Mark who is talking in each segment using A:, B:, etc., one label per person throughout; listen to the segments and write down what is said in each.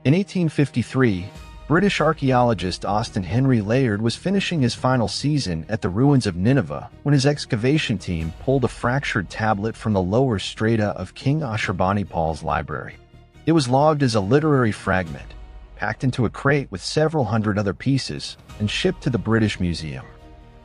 A: In 1853, British archaeologist Austen Henry Layard was finishing his final season at the ruins of Nineveh when his excavation team pulled a fractured tablet from the lower strata of King Ashurbanipal's library. It was logged as a literary fragment, packed into a crate with several hundred other pieces, and shipped to the British Museum.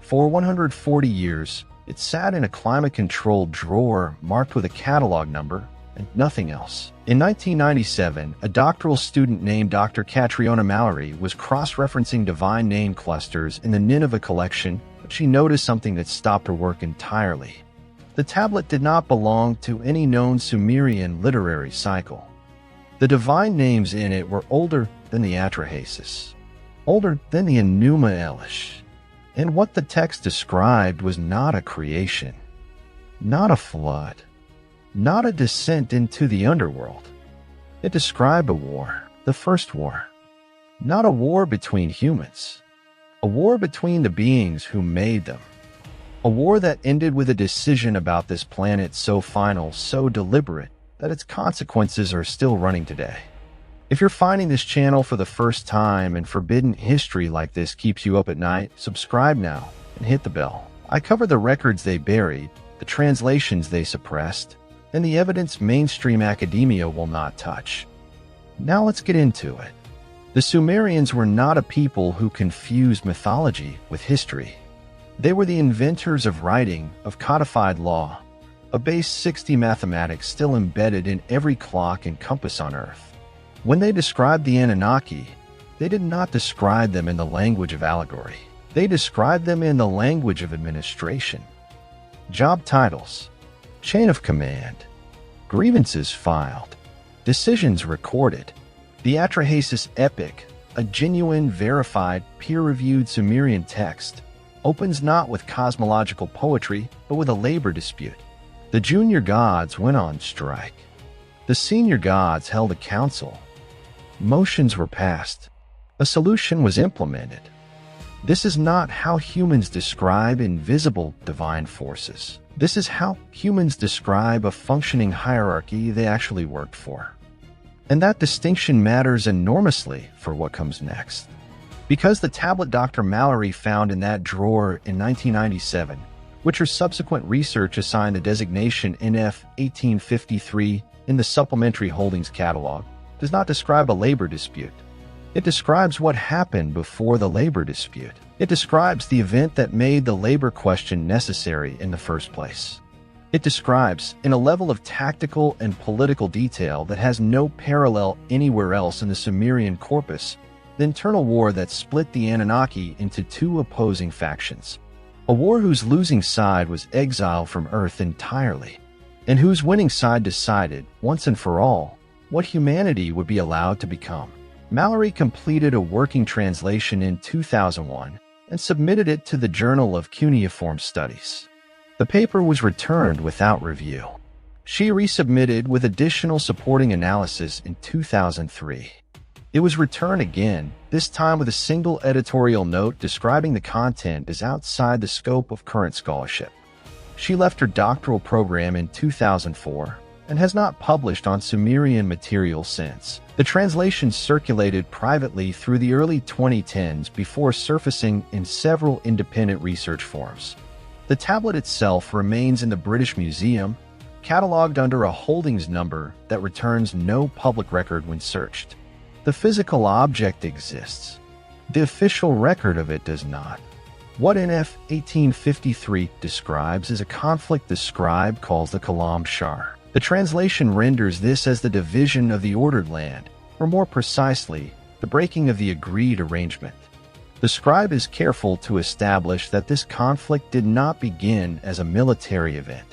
A: For 140 years, it sat in a climate-controlled drawer marked with a catalog number and nothing else. In 1997, a doctoral student named Dr. Catriona Mallory was cross-referencing divine name clusters in the Nineveh collection, but she noticed something that stopped her work entirely. The tablet did not belong to any known Sumerian literary cycle. The divine names in it were older than the Atrahasis, older than the Enuma Elish, and what the text described was not a creation, not a flood, not a descent into the underworld. It described a war, the first war. Not a war between humans, a war between the beings who made them. A war that ended with a decision about this planet so final, so deliberate, that its consequences are still running today. If you're finding this channel for the first time and forbidden history like this keeps you up at night, subscribe now and hit the bell. I cover the records they buried, the translations they suppressed, and the evidence mainstream academia will not touch. Now let's get into it. The Sumerians were not a people who confused mythology with history. They were the inventors of writing, of codified law, a base 60 mathematics still embedded in every clock and compass on Earth. When they described the Anunnaki, they did not describe them in the language of allegory. They described them in the language of administration. Job titles, chain of command, grievances filed, decisions recorded. The Atrahasis epic, a genuine, verified, peer-reviewed Sumerian text, opens not with cosmological poetry, but with a labor dispute. The junior gods went on strike. The senior gods held a council. Motions were passed. A solution was implemented. This is not how humans describe invisible divine forces. This is how humans describe a functioning hierarchy they actually worked for. And that distinction matters enormously for what comes next. Because the tablet Dr. Mallory found in that drawer in 1997, which her subsequent research assigned the designation NF 1853 in the Supplementary Holdings Catalog, does not describe a labor dispute. It describes what happened before the labor dispute. It describes the event that made the labor question necessary in the first place. It describes, in a level of tactical and political detail that has no parallel anywhere else in the Sumerian corpus, the internal war that split the Anunnaki into two opposing factions. A war whose losing side was exile from Earth entirely, and whose winning side decided, once and for all, what humanity would be allowed to become. Mallory completed a working translation in 2001 and submitted it to the Journal of Cuneiform Studies. The paper was returned without review. She resubmitted with additional supporting analysis in 2003. It was returned again, this time with a single editorial note describing the content as outside the scope of current scholarship. She left her doctoral program in 2004 and has not published on Sumerian material since. The translation circulated privately through the early 2010s before surfacing in several independent research forums. The tablet itself remains in the British Museum, catalogued under a holdings number that returns no public record when searched. The physical object exists. The official record of it does not. What NF 1853 describes is a conflict the scribe calls the Kalam Shar. The translation renders this as the division of the ordered land, or more precisely, the breaking of the agreed arrangement. The scribe is careful to establish that this conflict did not begin as a military event.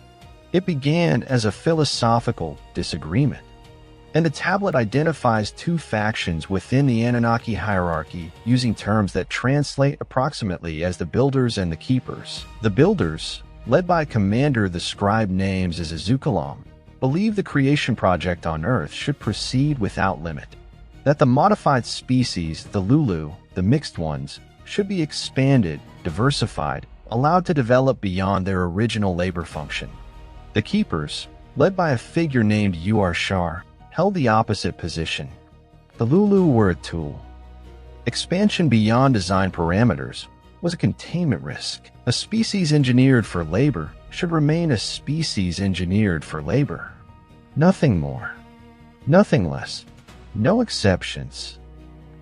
A: It began as a philosophical disagreement. And the tablet identifies two factions within the Anunnaki hierarchy using terms that translate approximately as the builders and the keepers. The builders, led by a commander the scribe names as Azukalam, believe the creation project on Earth should proceed without limit. That the modified species, the Lulu, the mixed ones, should be expanded, diversified, allowed to develop beyond their original labor function. The keepers, led by a figure named Uar Shar, held the opposite position. The Lulu were a tool. Expansion beyond design parameters was a containment risk. A species engineered for labor should remain a species engineered for labor. Nothing more. Nothing less. No exceptions.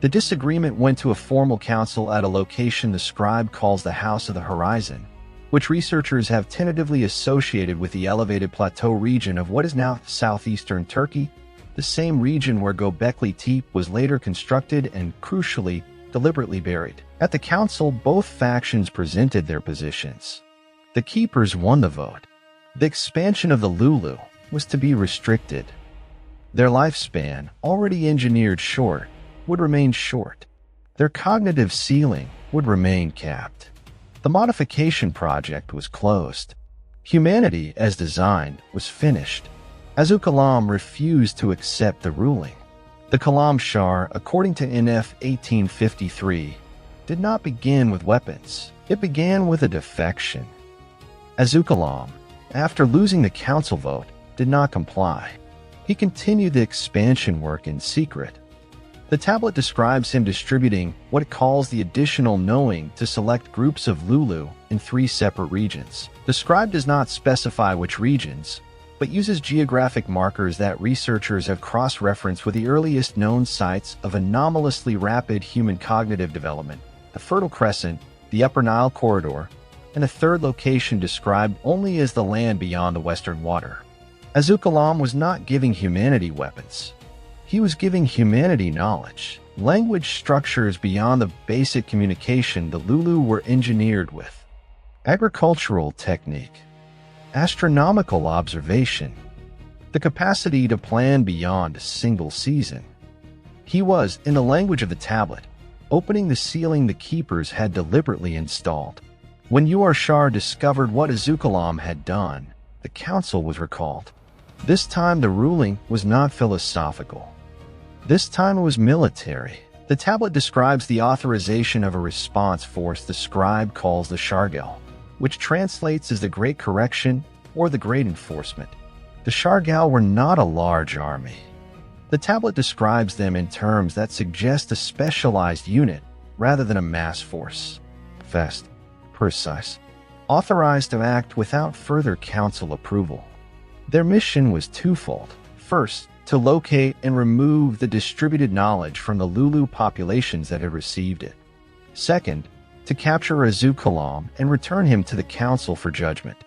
A: The disagreement went to a formal council at a location the scribe calls the House of the Horizon, which researchers have tentatively associated with the elevated plateau region of what is now southeastern Turkey, the same region where Göbekli Tepe was later constructed and, crucially, deliberately buried. At the council, both factions presented their positions. The keepers won the vote. The expansion of the Lulu was to be restricted. Their lifespan, already engineered short, would remain short. Their cognitive ceiling would remain capped. The modification project was closed. Humanity, as designed, was finished. Azukalam refused to accept the ruling. The Kalam Shar, according to NF 1853, did not begin with weapons. It began with a defection. Azukalam, after losing the council vote, did not comply. He continued the expansion work in secret. The tablet describes him distributing what it calls the additional knowing to select groups of Lulu in 3 separate regions. The scribe does not specify which regions, but uses geographic markers that researchers have cross-referenced with the earliest known sites of anomalously rapid human cognitive development, the Fertile Crescent, the Upper Nile Corridor, and a third location described only as the land beyond the Western Water. Azukalam was not giving humanity weapons. He was giving humanity knowledge, language structures beyond the basic communication the Lulu were engineered with, agricultural technique, astronomical observation, the capacity to plan beyond a single season. He was, in the language of the tablet, opening the ceiling the keepers had deliberately installed. When Uarshar discovered what Azukalam had done, the council was recalled. This time the ruling was not philosophical. This time it was military. The tablet describes the authorization of a response force the scribe calls the Shargal, which translates as the Great Correction or the Great Enforcement. The Shargal were not a large army. The tablet describes them in terms that suggest a specialized unit rather than a mass force. Fast, precise, authorized to act without further council approval. Their mission was twofold. First, to locate and remove the distributed knowledge from the Lulu populations that had received it. Second, to capture Azukalam and return him to the council for judgment.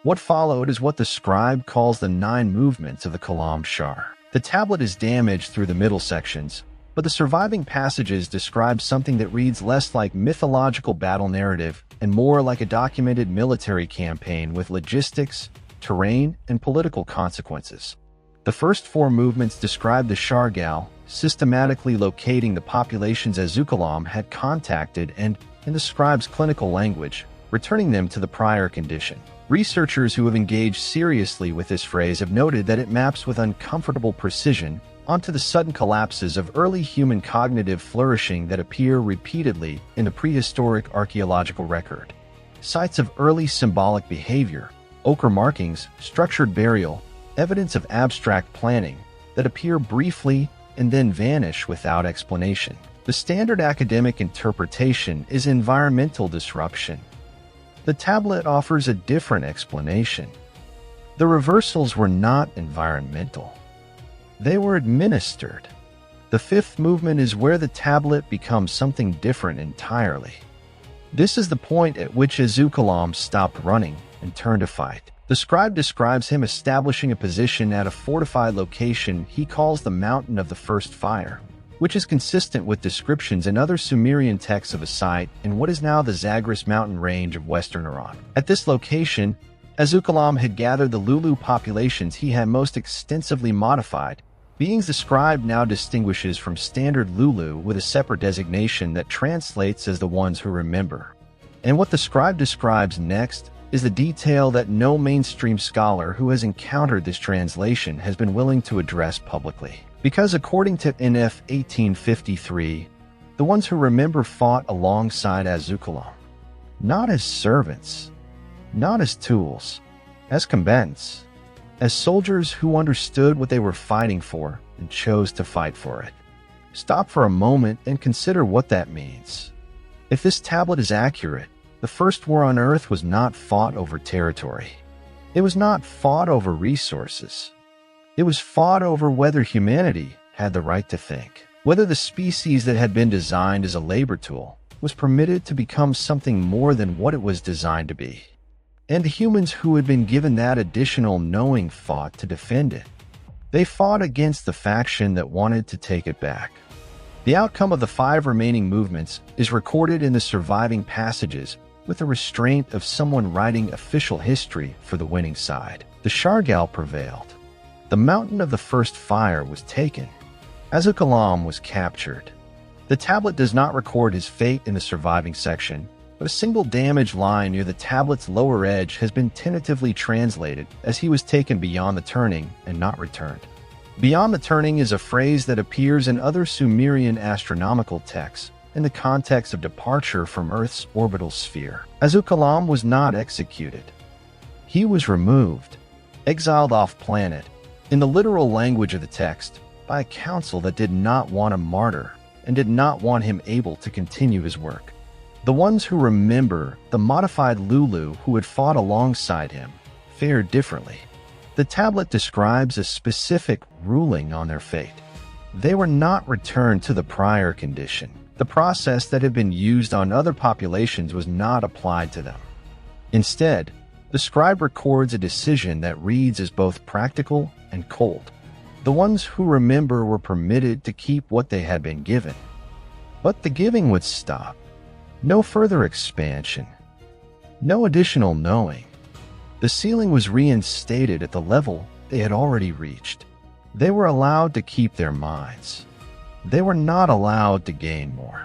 A: What followed is what the scribe calls the 9 movements of the Kalam Shar. The tablet is damaged through the middle sections, but the surviving passages describe something that reads less like mythological battle narrative and more like a documented military campaign with logistics, terrain, and political consequences. The first 4 movements describe the Shargal systematically locating the populations Azukalam had contacted and, in the scribe's clinical language, returning them to the prior condition. Researchers who have engaged seriously with this phrase have noted that it maps with uncomfortable precision onto the sudden collapses of early human cognitive flourishing that appear repeatedly in the prehistoric archaeological record. Sites of early symbolic behavior, ochre markings, structured burial, evidence of abstract planning that appear briefly and then vanish without explanation. The standard academic interpretation is environmental disruption. The tablet offers a different explanation. The reversals were not environmental. They were administered. The 5th movement is where the tablet becomes something different entirely. This is the point at which Azukalam stopped running and turned to fight. The scribe describes him establishing a position at a fortified location he calls the Mountain of the First Fire, which is consistent with descriptions in other Sumerian texts of a site in what is now the Zagros mountain range of western Iran. At this location, Azukalam had gathered the Lulu populations he had most extensively modified, beings the scribe now distinguishes from standard Lulu with a separate designation that translates as the ones who remember. And what the scribe describes next is the detail that no mainstream scholar who has encountered this translation has been willing to address publicly. Because according to NF 1853, the ones who remember fought alongside Azukalam, not as servants, not as tools, as combatants, as soldiers who understood what they were fighting for and chose to fight for it. Stop for a moment and consider what that means. If this tablet is accurate, the first war on Earth was not fought over territory. It was not fought over resources. It was fought over whether humanity had the right to think, whether the species that had been designed as a labor tool was permitted to become something more than what it was designed to be. And the humans who had been given that additional knowing fought to defend it. They fought against the faction that wanted to take it back. The outcome of the 5 remaining movements is recorded in the surviving passages with the restraint of someone writing official history for the winning side. The Shargal prevailed. The mountain of the first fire was taken. Azukalam was captured. The tablet does not record his fate in the surviving section, but a single damaged line near the tablet's lower edge has been tentatively translated as he was taken beyond the turning and not returned. Beyond the turning is a phrase that appears in other Sumerian astronomical texts in the context of departure from Earth's orbital sphere. Azukalam was not executed. He was removed, exiled off-planet, in the literal language of the text, by a council that did not want a martyr and did not want him able to continue his work. The ones who remember the modified Lulu who had fought alongside him fared differently. The tablet describes a specific ruling on their fate. They were not returned to the prior condition. The process that had been used on other populations was not applied to them. Instead, the scribe records a decision that reads as both practical and cold. The ones who remember were permitted to keep what they had been given. But the giving would stop. No further expansion. No additional knowing. The ceiling was reinstated at the level they had already reached. They were allowed to keep their minds. They were not allowed to gain more.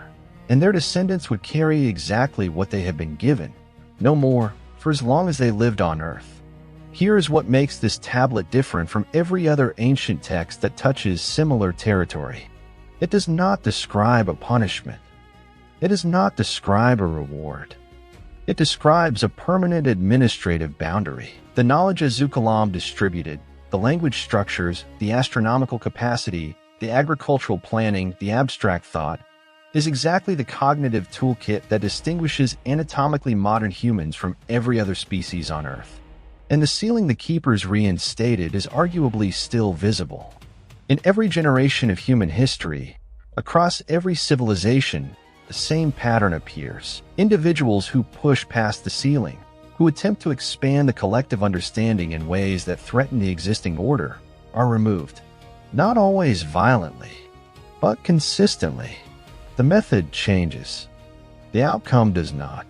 A: And their descendants would carry exactly what they had been given, no more, for as long as they lived on Earth. Here is what makes this tablet different from every other ancient text that touches similar territory. It does not describe a punishment. It does not describe a reward. It describes a permanent administrative boundary. The knowledge Azukalam distributed, the language structures, the astronomical capacity, the agricultural planning, the abstract thought, is exactly the cognitive toolkit that distinguishes anatomically modern humans from every other species on Earth. And the ceiling the keepers reinstated is arguably still visible. In every generation of human history, across every civilization, the same pattern appears. Individuals who push past the ceiling, who attempt to expand the collective understanding in ways that threaten the existing order, are removed. Not always violently, but consistently. The method changes. The outcome does not.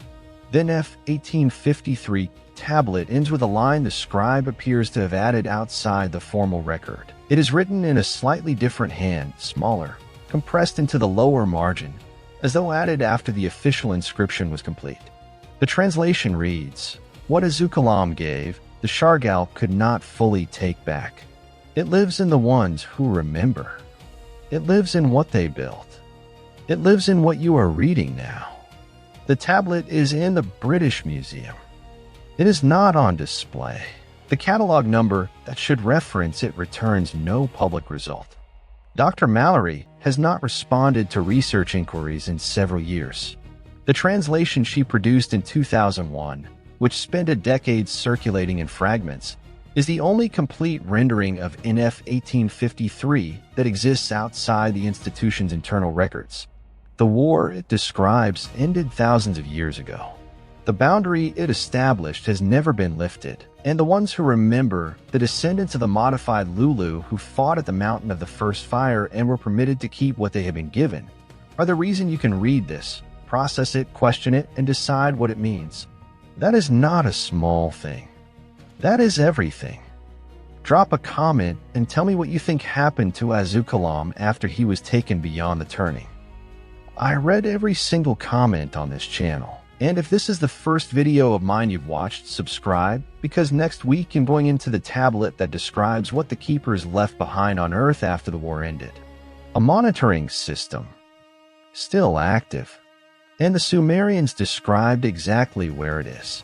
A: Then F 1853 tablet ends with a line the scribe appears to have added outside the formal record. It is written in a slightly different hand, smaller, compressed into the lower margin, as though added after the official inscription was complete. The translation reads, "What Azukalam gave, the Shargal could not fully take back. It lives in the ones who remember. It lives in what they built. It lives in what you are reading now." The tablet is in the British Museum. It is not on display. The catalog number that should reference it returns no public result. Dr. Mallory has not responded to research inquiries in several years. The translation she produced in 2001, which spent a decade circulating in fragments, is the only complete rendering of NF 1853 that exists outside the institution's internal records. The war it describes ended thousands of years ago. The boundary it established has never been lifted, and the ones who remember, the descendants of the modified Lulu who fought at the mountain of the first fire and were permitted to keep what they had been given, are the reason you can read this, process it, question it, and decide what it means. That is not a small thing. That is everything. Drop a comment and tell me what you think happened to Azukalam after he was taken beyond the turning. I read every single comment on this channel. And if this is the first video of mine you've watched, subscribe, because next week I'm going into the tablet that describes what the Keepers left behind on Earth after the war ended. A monitoring system. Still active. And the Sumerians described exactly where it is.